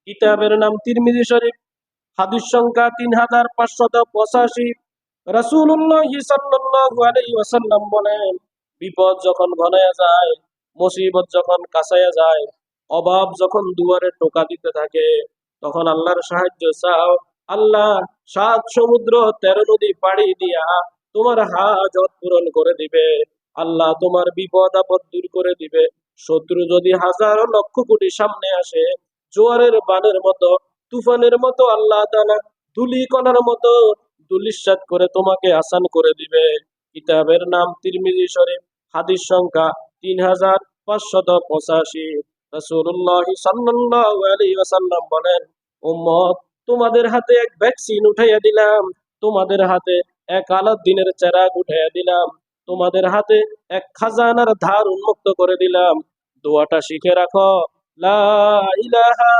কিতাবের নাম তিরমিজি শরীফ, হাদিস সংখ্যা 3585। রাসূলুল্লাহ সাল্লাল্লাহু আলাইহি ওয়াসাল্লাম বলেন, বিপদ যখন ঘনায়া যায়, মুসিবত যখন কাছায়া যায়, অভাব যখন দুয়ারে টোকা দিতে থাকে, তখন আল্লাহর সাহায্য চাও। আল্লাহ 7 সমুদ্র 13 নদী পাড়ি দিয়া তোমার হাজত পূরণ করে দিবে। আল্লাহ তোমার বিপদ আপদ দূর করে দিবে। শত্রু যদি হাজার লক্ষ কোটি সামনে আসে, জোয়ারের বানের মতো, তুফানের মতো আল্লাহ তাআলা ধূলি কণার মতো ধূলিসাৎ করে তোমাকে আসান করে দিবে। কিতাবের নাম তিরমিজি শরীফ, হাদিস সংখ্যা 3585। রাসূলুল্লাহ সাল্লাল্লাহু আলাইহি ওয়াসাল্লাম বলেন, উম্মত, তোমাদের হাতে এক ভ্যাকসিন উঠাইয়া দিলাম, তোমাদের হাতে এক আলাদিনের চেরাগ উঠাইয়া দিলাম, তোমাদের হাতে এক খাজানার ধার উন্মুক্ত করে দিলাম। দোয়াটা শিখে রাখো, লা ইলাহা